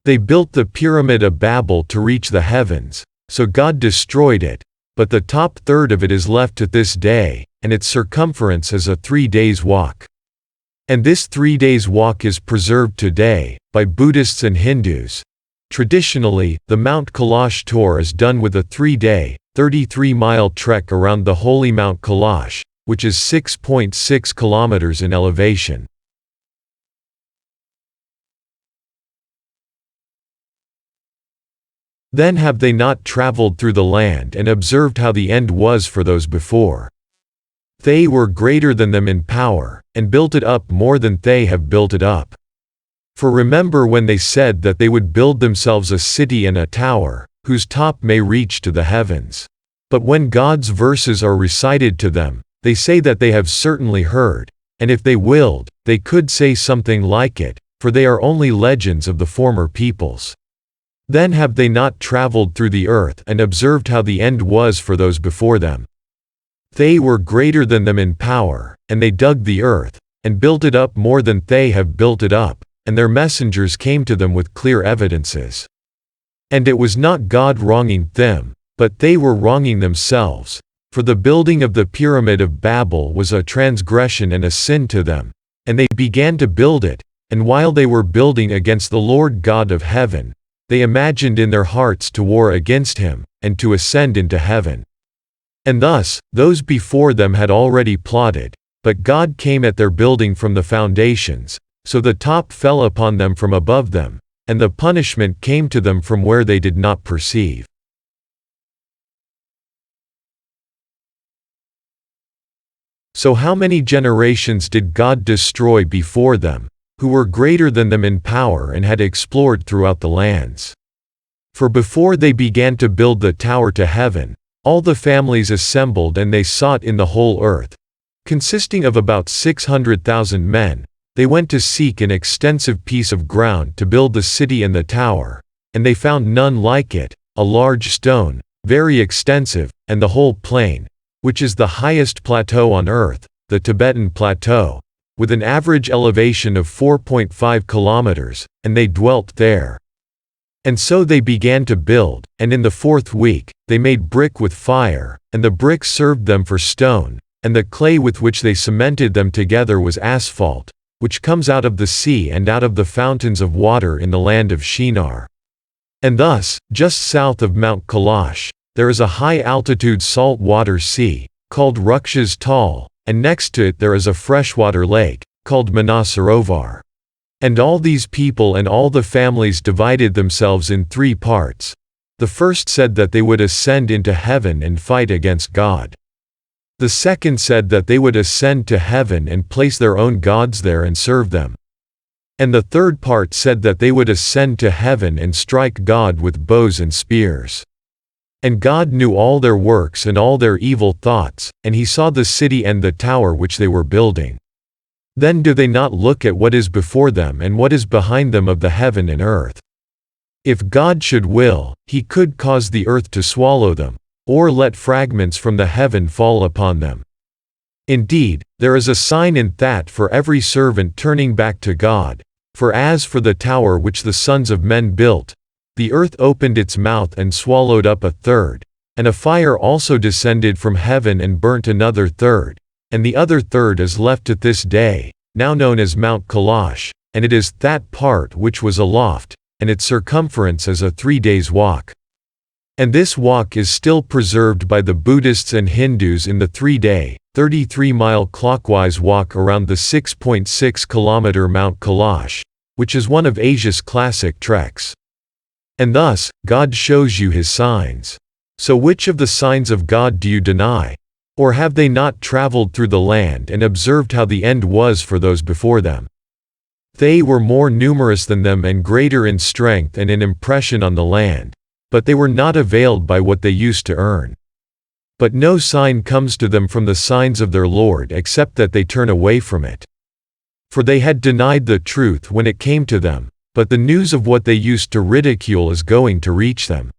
They built the Pyramid of Babel to reach the heavens, so God destroyed it, but the top third of it is left to this day, and its circumference is a 3 days walk. And this 3 days walk is preserved today, by Buddhists and Hindus. Traditionally, the Mount Kailash tour is done with a 3-day, 33-mile trek around the holy Mount Kailash, which is 6.6 kilometers in elevation. Then have they not traveled through the land and observed how the end was for those before? They were greater than them in power, and built it up more than they have built it up. For remember when they said that they would build themselves a city and a tower, whose top may reach to the heavens. But when God's verses are recited to them, they say that they have certainly heard, and if they willed, they could say something like it, for they are only legends of the former peoples. Then have they not traveled through the earth and observed how the end was for those before them? They were greater than them in power, and they dug the earth, and built it up more than they have built it up, and their messengers came to them with clear evidences. And it was not God wronging them, but they were wronging themselves, for the building of the Pyramid of Babel was a transgression and a sin to them, and they began to build it, and while they were building against the Lord God of heaven, they imagined in their hearts to war against him, and to ascend into heaven. And thus, those before them had already plotted, but God came at their building from the foundations, so the top fell upon them from above them, and the punishment came to them from where they did not perceive. So how many generations did God destroy before them, who were greater than them in power and had explored throughout the lands? For before they began to build the tower to heaven, all the families assembled and they sought in the whole earth, consisting of about 600,000 men, they went to seek an extensive piece of ground to build the city and the tower, and they found none like it, a large stone, very extensive, and the whole plain, which is the highest plateau on earth, the Tibetan Plateau, with an average elevation of 4.5 kilometers, and they dwelt there. And so they began to build, and in the 4th week, they made brick with fire, and the brick served them for stone, and the clay with which they cemented them together was asphalt, which comes out of the sea and out of the fountains of water in the land of Shinar. And thus, just south of Mount Kailash, there is a high-altitude salt-water sea, called Ruksha's Tal, and next to it there is a freshwater lake, called Manasarovar. And all these people and all the families divided themselves in 3 parts. The first said that they would ascend into heaven and fight against God. The second said that they would ascend to heaven and place their own gods there and serve them. And the third part said that they would ascend to heaven and strike God with bows and spears. And God knew all their works and all their evil thoughts, and he saw the city and the tower which they were building. Then do they not look at what is before them and what is behind them of the heaven and earth? If God should will, he could cause the earth to swallow them, or let fragments from the heaven fall upon them. Indeed, there is a sign in that for every servant turning back to God, for as for the tower which the sons of men built, the earth opened its mouth and swallowed up a third, and a fire also descended from heaven and burnt another third, and the other third is left to this day, now known as Mount Kailash, and it is that part which was aloft, and its circumference is a 3 days walk. And this walk is still preserved by the Buddhists and Hindus in the 3-day, 33-mile clockwise walk around the 6.6-kilometer Mount Kailash, which is one of Asia's classic treks. And thus, God shows you his signs. So which of the signs of God do you deny? Or have they not traveled through the land and observed how the end was for those before them? They were more numerous than them and greater in strength and in impression on the land, but they were not availed by what they used to earn. But no sign comes to them from the signs of their Lord except that they turn away from it. For they had denied the truth when it came to them, but the news of what they used to ridicule is going to reach them.